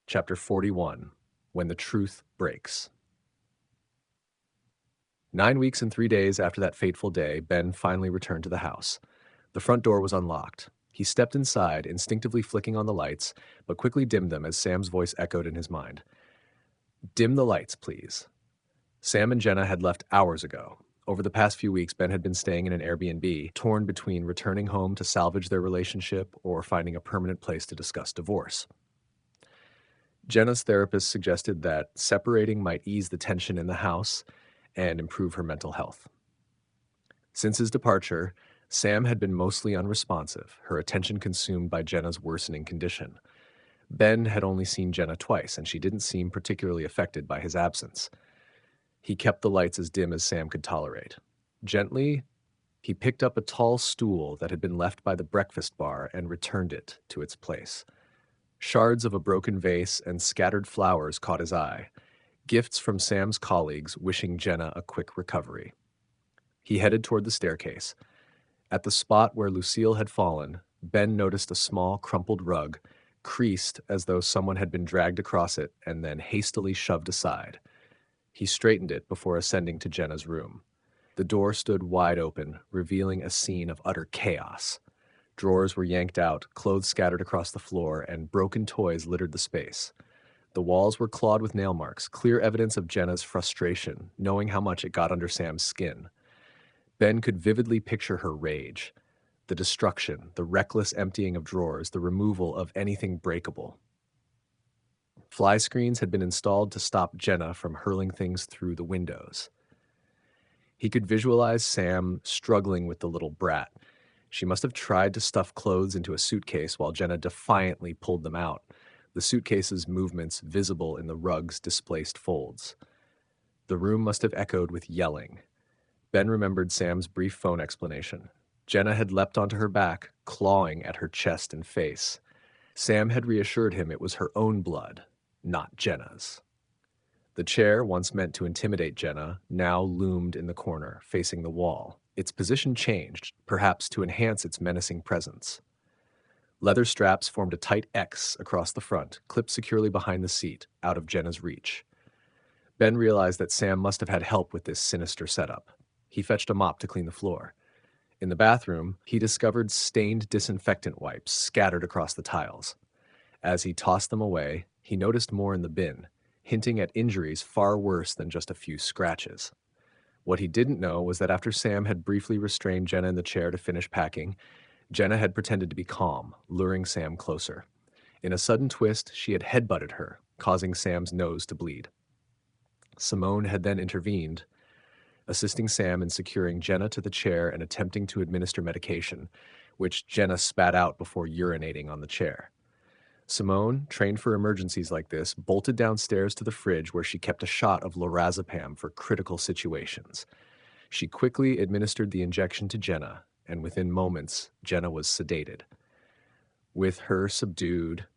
Chapter 41, When the Truth Breaks. 9 weeks and 3 days after that fateful day, Ben finally returned to the house. The front door was unlocked. He stepped inside, instinctively flicking on the lights, but quickly dimmed them as Sam's voice echoed in his mind. "Dim the lights, please." Sam and Jenna had left hours ago. Over the past few weeks, Ben had been staying in an Airbnb, torn between returning home to salvage their relationship or finding a permanent place to discuss divorce. Jenna's therapist suggested that separating might ease the tension in the house and improve her mental health. Since his departure, Sam had been mostly unresponsive, her attention consumed by Jenna's worsening condition. Ben had only seen Jenna twice, and she didn't seem particularly affected by his absence. He kept the lights as dim as Sam could tolerate. Gently, he picked up a tall stool that had been left by the breakfast bar and returned it to its place. Shards of a broken vase and scattered flowers caught his eye, gifts from Sam's colleagues wishing Jenna a quick recovery. He headed toward the staircase. At the spot where Lucille had fallen, Ben noticed a small, crumpled rug, creased as though someone had been dragged across it and then hastily shoved aside. He straightened it before ascending to Jenna's room. The door stood wide open, revealing a scene of utter chaos. Drawers were yanked out, clothes scattered across the floor, and broken toys littered the space. The walls were clawed with nail marks, clear evidence of Jenna's frustration, knowing how much it got under Sam's skin. Ben could vividly picture her rage. The destruction, the reckless emptying of drawers, the removal of anything breakable. Fly screens had been installed to stop Jenna from hurling things through the windows. He could visualize Sam struggling with the little brat. She must have tried to stuff clothes into a suitcase while Jenna defiantly pulled them out, the suitcase's movements visible in the rug's displaced folds. The room must have echoed with yelling. Ben remembered Sam's brief phone explanation. Jenna had leapt onto her back, clawing at her chest and face. Sam had reassured him it was her own blood, not Jenna's. The chair, once meant to intimidate Jenna, now loomed in the corner, facing the wall. Its position changed, perhaps to enhance its menacing presence. Leather straps formed a tight X across the front, clipped securely behind the seat, out of Jenna's reach. Ben realized that Sam must have had help with this sinister setup. He fetched a mop to clean the floor. In the bathroom, he discovered stained disinfectant wipes scattered across the tiles. As he tossed them away, he noticed more in the bin, hinting at injuries far worse than just a few scratches. What he didn't know was that after Sam had briefly restrained Jenna in the chair to finish packing, Jenna had pretended to be calm, luring Sam closer. In a sudden twist, she had headbutted her, causing Sam's nose to bleed. Simone had then intervened, assisting Sam in securing Jenna to the chair and attempting to administer medication, which Jenna spat out before urinating on the chair. Simone, trained for emergencies like this, bolted downstairs to the fridge where she kept a shot of lorazepam for critical situations. She quickly administered the injection to Jenna, and within moments, Jenna was sedated. With her subdued,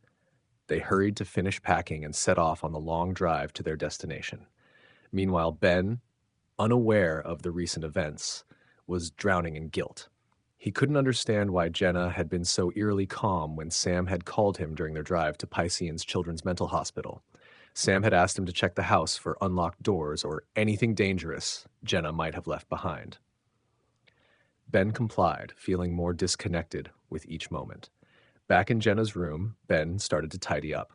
they hurried to finish packing and set off on the long drive to their destination. Meanwhile, Ben, unaware of the recent events, was drowning in guilt. He couldn't understand why Jenna had been so eerily calm when Sam had called him during their drive to Piscean's Children's Mental Hospital. Sam had asked him to check the house for unlocked doors or anything dangerous Jenna might have left behind. Ben complied, feeling more disconnected with each moment. Back in Jenna's room, Ben started to tidy up.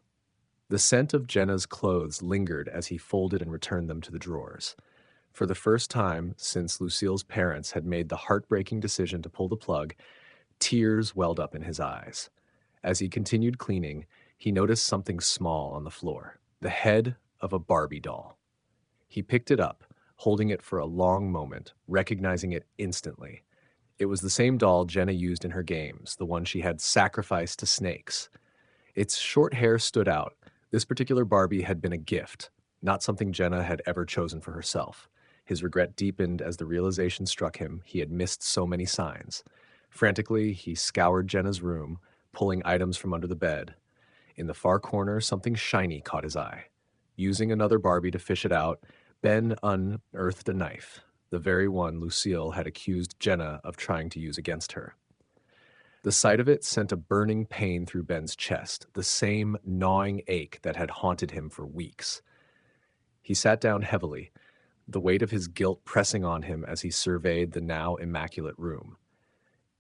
The scent of Jenna's clothes lingered as he folded and returned them to the drawers. For the first time since Lucille's parents had made the heartbreaking decision to pull the plug, tears welled up in his eyes. As he continued cleaning, he noticed something small on the floor, the head of a Barbie doll. He picked it up, holding it for a long moment, recognizing it instantly. It was the same doll Jenna used in her games, the one she had sacrificed to snakes. Its short hair stood out. This particular Barbie had been a gift, not something Jenna had ever chosen for herself. His regret deepened as the realization struck him he had missed so many signs. Frantically, he scoured Jenna's room, pulling items from under the bed. In the far corner, something shiny caught his eye. Using another Barbie to fish it out, Ben unearthed a knife, the very one Lucille had accused Jenna of trying to use against her. The sight of it sent a burning pain through Ben's chest, the same gnawing ache that had haunted him for weeks. He sat down heavily, the weight of his guilt pressing on him as he surveyed the now immaculate room.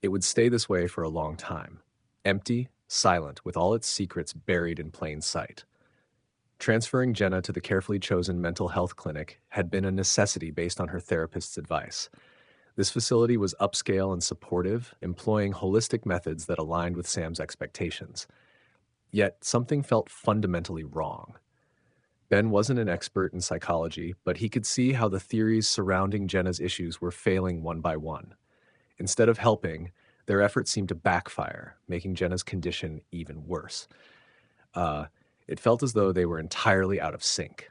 It would stay this way for a long time, empty, silent, with all its secrets buried in plain sight. Transferring Jenna to the carefully chosen mental health clinic had been a necessity based on her therapist's advice. This facility was upscale and supportive, employing holistic methods that aligned with Sam's expectations. Yet something felt fundamentally wrong. Ben wasn't an expert in psychology, but he could see how the theories surrounding Jenna's issues were failing one by one. Instead of helping, their efforts seemed to backfire, making Jenna's condition even worse. It felt as though they were entirely out of sync.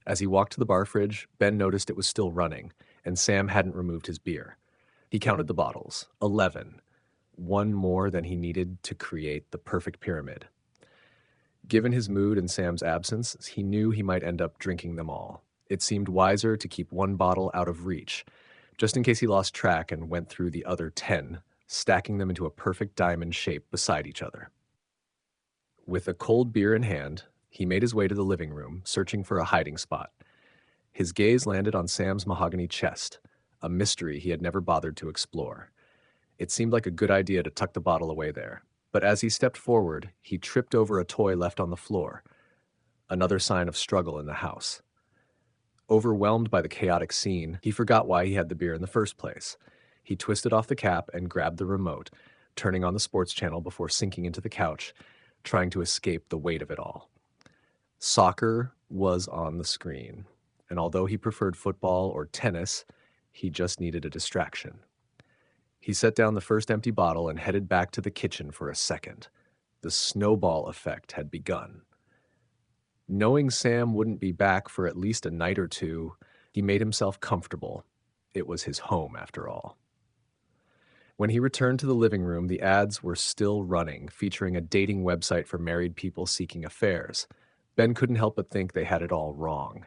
As he walked to the bar fridge, Ben noticed it was still running, and Sam hadn't removed his beer. He counted the bottles, 11, one more than he needed to create the perfect pyramid. Given his mood and Sam's absence, he knew he might end up drinking them all. It seemed wiser to keep one bottle out of reach, just in case he lost track and went through the other 10, stacking them into a perfect diamond shape beside each other. With a cold beer in hand, he made his way to the living room, searching for a hiding spot. His gaze landed on Sam's mahogany chest, a mystery he had never bothered to explore. It seemed like a good idea to tuck the bottle away there, but as he stepped forward, he tripped over a toy left on the floor, another sign of struggle in the house. Overwhelmed by the chaotic scene, he forgot why he had the beer in the first place. He twisted off the cap and grabbed the remote, turning on the sports channel before sinking into the couch, trying to escape the weight of it all. Soccer was on the screen, and although he preferred football or tennis, he just needed a distraction. He set down the first empty bottle and headed back to the kitchen for a second. The snowball effect had begun. Knowing Sam wouldn't be back for at least a night or two, he made himself comfortable. It was his home, after all. When he returned to the living room, the ads were still running, featuring a dating website for married people seeking affairs. Ben couldn't help but think they had it all wrong.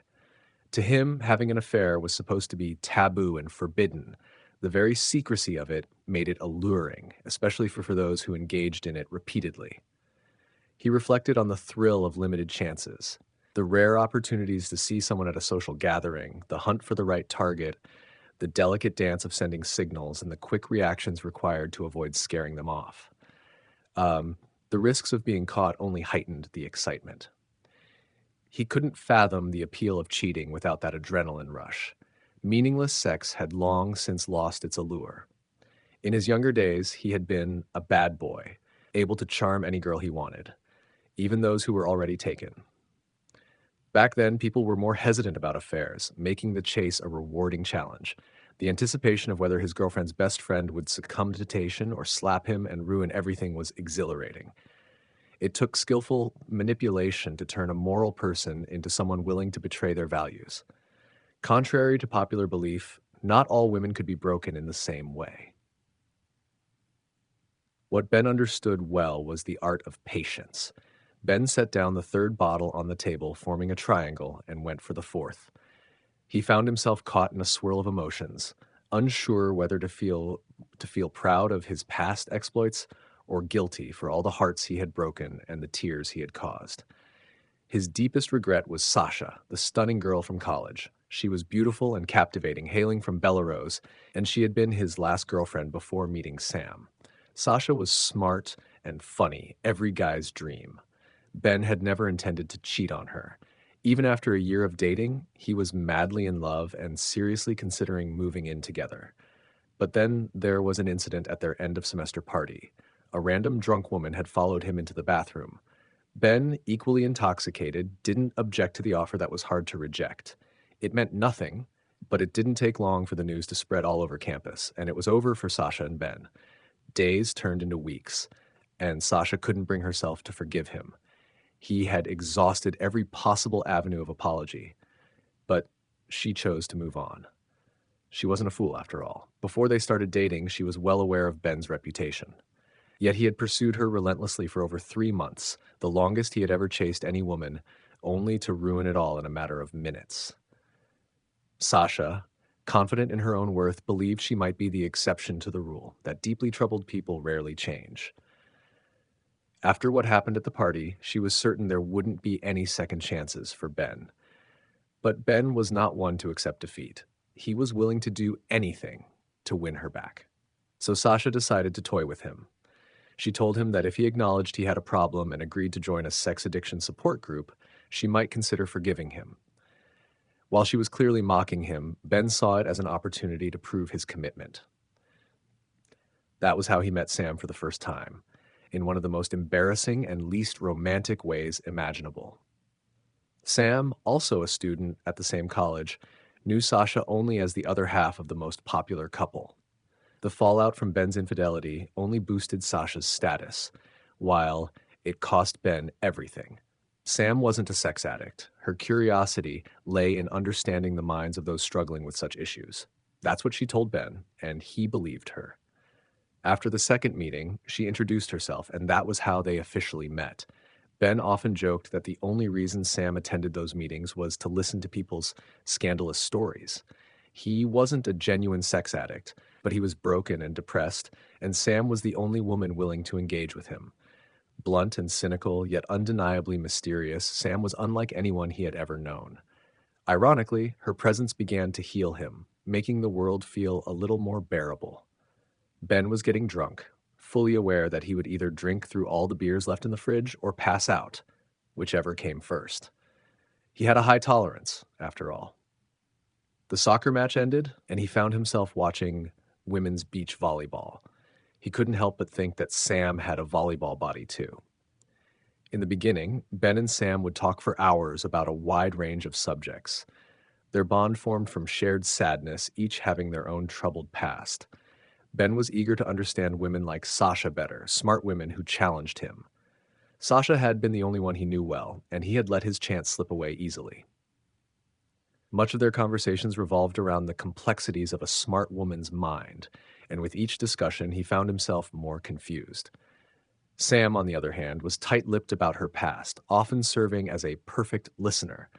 To him, having an affair was supposed to be taboo and forbidden. The very secrecy of it made it alluring, especially for those who engaged in it repeatedly. He reflected on the thrill of limited chances, the rare opportunities to see someone at a social gathering, the hunt for the right target, the delicate dance of sending signals, and the quick reactions required to avoid scaring them off. The risks of being caught only heightened the excitement. He couldn't fathom the appeal of cheating without that adrenaline rush. Meaningless sex had long since lost its allure. In his younger days, he had been a bad boy, able to charm any girl he wanted, even those who were already taken. Back then, people were more hesitant about affairs, making the chase a rewarding challenge. The anticipation of whether his girlfriend's best friend would succumb to temptation or slap him and ruin everything was exhilarating. It took skillful manipulation to turn a moral person into someone willing to betray their values. Contrary to popular belief, not all women could be broken in the same way. What Ben understood well was the art of patience. Ben set down the third bottle on the table, forming a triangle, and went for the fourth. He found himself caught in a swirl of emotions, unsure whether to feel proud of his past exploits or guilty for all the hearts he had broken and the tears he had caused. His deepest regret was Sasha, the stunning girl from college. She was beautiful and captivating, hailing from Belarus, and she had been his last girlfriend before meeting Sam. Sasha was smart and funny, every guy's dream. Ben had never intended to cheat on her. Even after a year of dating, he was madly in love and seriously considering moving in together. But then there was an incident at their end-of-semester party. A random drunk woman had followed him into the bathroom. Ben, equally intoxicated, didn't object to the offer that was hard to reject. It meant nothing, but it didn't take long for the news to spread all over campus, and it was over for Sasha and Ben. Days turned into weeks, and Sasha couldn't bring herself to forgive him. He had exhausted every possible avenue of apology, but she chose to move on. She wasn't a fool, after all. Before they started dating, she was well aware of Ben's reputation. Yet he had pursued her relentlessly for over 3 months, the longest he had ever chased any woman, only to ruin it all in a matter of minutes. Sasha, Confident in her own worth, believed she might be the exception to the rule, that deeply troubled people rarely change. After what happened at the party, she was certain there wouldn't be any second chances for Ben. But Ben was not one to accept defeat. He was willing to do anything to win her back. So Sasha decided to toy with him. She told him that if he acknowledged he had a problem and agreed to join a sex addiction support group, she might consider forgiving him. While she was clearly mocking him, Ben saw it as an opportunity to prove his commitment. That was how he met Sam for the first time, in one of the most embarrassing and least romantic ways imaginable. Sam, also a student at the same college, knew Sasha only as the other half of the most popular couple. The fallout from Ben's infidelity only boosted Sasha's status, while it cost Ben everything. Sam wasn't a sex addict. Her curiosity lay in understanding the minds of those struggling with such issues. That's what she told Ben, and he believed her. After the second meeting, she introduced herself, and that was how they officially met. Ben often joked that the only reason Sam attended those meetings was to listen to people's scandalous stories. He wasn't a genuine sex addict, but he was broken and depressed, and Sam was the only woman willing to engage with him. Blunt and cynical, yet undeniably mysterious, Sam was unlike anyone he had ever known. Ironically, her presence began to heal him, making the world feel a little more bearable. Ben was getting drunk, fully aware that he would either drink through all the beers left in the fridge or pass out, whichever came first. He had a high tolerance, after all. The soccer match ended, and he found himself watching women's beach volleyball. He couldn't help but think that Sam had a volleyball body too. In the beginning, Ben and Sam would talk for hours about a wide range of subjects. Their bond formed from shared sadness, each having their own troubled past. Ben was eager to understand women like Sasha better, smart women who challenged him. Sasha had been the only one he knew well, and he had let his chance slip away easily. Much of their conversations revolved around the complexities of a smart woman's mind, and with each discussion he found himself more confused. Sam, on the other hand, was tight-lipped about her past, often serving as a perfect listener,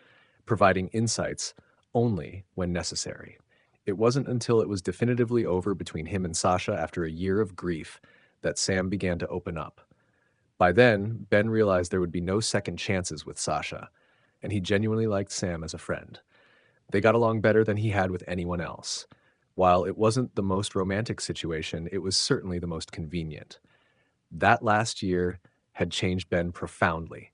providing insights only when necessary. It wasn't until it was definitively over between him and Sasha after a year of grief that Sam began to open up. By then, Ben realized there would be no second chances with Sasha, and he genuinely liked Sam as a friend. They got along better than he had with anyone else. While it wasn't the most romantic situation, it was certainly the most convenient. That last year had changed Ben profoundly.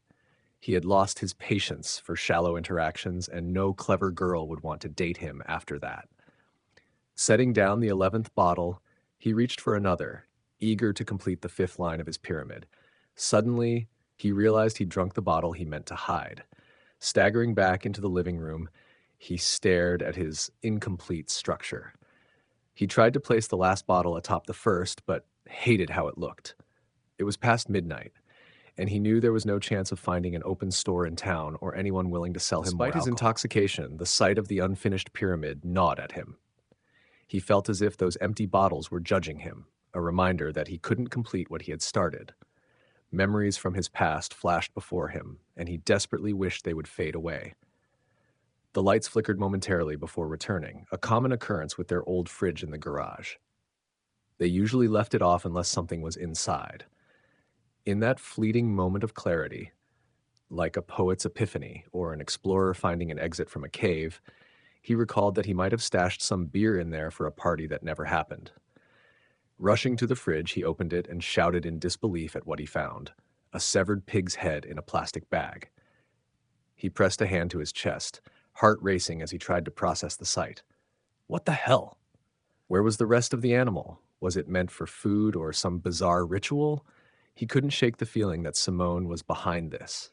He had lost his patience for shallow interactions, and no clever girl would want to date him after that. Setting down the 11th bottle, he reached for another, eager to complete the 5th line of his pyramid. Suddenly, he realized he'd drunk the bottle he meant to hide. Staggering back into the living room, he stared at his incomplete structure. He tried to place the last bottle atop the first, but hated how it looked. It was past midnight, and he knew there was no chance of finding an open store in town or anyone willing to sell him more alcohol. Despite his intoxication, the sight of the unfinished pyramid gnawed at him. He felt as if those empty bottles were judging him, a reminder that he couldn't complete what he had started. Memories from his past flashed before him, and he desperately wished they would fade away. The lights flickered momentarily before returning, a common occurrence with their old fridge in the garage. They usually left it off unless something was inside. In that fleeting moment of clarity, like a poet's epiphany or an explorer finding an exit from a cave, he recalled that he might have stashed some beer in there for a party that never happened. Rushing to the fridge, he opened it and shouted in disbelief at what he found, a severed pig's head in a plastic bag. He pressed a hand to his chest, heart racing as he tried to process the sight. What the hell? Where was the rest of the animal? Was it meant for food or some bizarre ritual? He couldn't shake the feeling that Simone was behind this.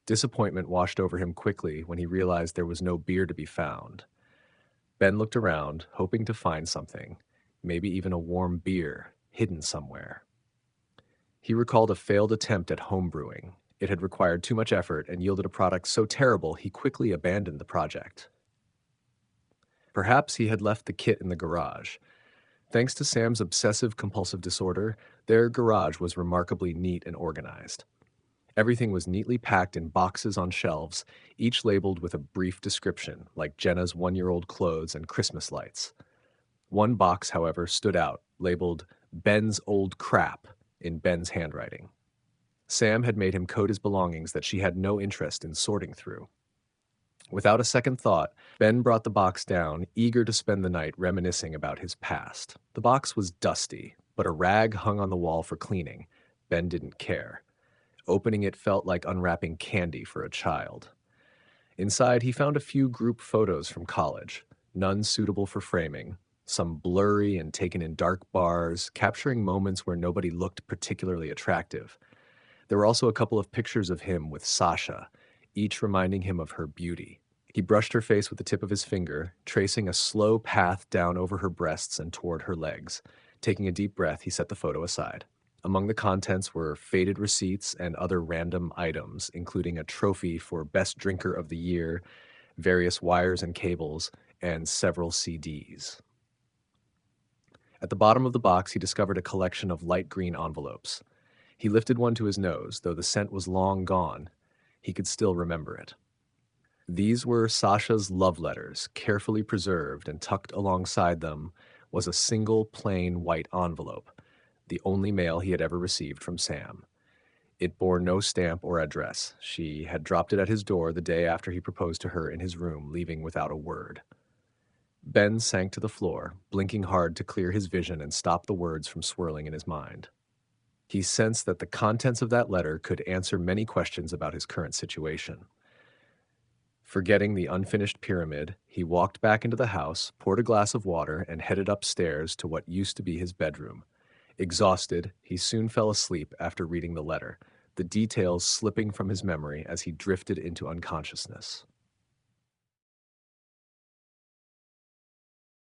Disappointment washed over him quickly when he realized there was no beer to be found. Ben looked around, hoping to find something, maybe even a warm beer, hidden somewhere. He recalled a failed attempt at homebrewing. It had required too much effort and yielded a product so terrible he quickly abandoned the project. Perhaps he had left the kit in the garage. Thanks to Sam's obsessive-compulsive disorder, their garage was remarkably neat and organized. Everything was neatly packed in boxes on shelves, each labeled with a brief description, like Jenna's 1-year-old clothes and Christmas lights. One box, however, stood out, labeled Ben's old crap in Ben's handwriting. Sam had made him code his belongings that she had no interest in sorting through. Without a second thought, Ben brought the box down, eager to spend the night reminiscing about his past. The box was dusty, but a rag hung on the wall for cleaning. Ben didn't care. Opening it felt like unwrapping candy for a child. Inside, he found a few group photos from college, none suitable for framing, some blurry and taken in dark bars, capturing moments where nobody looked particularly attractive. There were also a couple of pictures of him with Sasha, each reminding him of her beauty. He brushed her face with the tip of his finger, tracing a slow path down over her breasts and toward her legs. Taking a deep breath, he set the photo aside. Among the contents were faded receipts and other random items, including a trophy for Best Drinker of the Year, various wires and cables, and several CDs. At the bottom of the box, he discovered a collection of light green envelopes. He lifted one to his nose, though the scent was long gone. He could still remember it. These were Sasha's love letters, carefully preserved, and tucked alongside them was a single plain white envelope, the only mail he had ever received from Sam. It bore no stamp or address. She had dropped it at his door the day after he proposed to her in his room, leaving without a word. Ben sank to the floor, blinking hard to clear his vision and stop the words from swirling in his mind. He sensed that the contents of that letter could answer many questions about his current situation. Forgetting the unfinished pyramid, he walked back into the house, poured a glass of water, and headed upstairs to what used to be his bedroom. Exhausted, he soon fell asleep after reading the letter, the details slipping from his memory as he drifted into unconsciousness.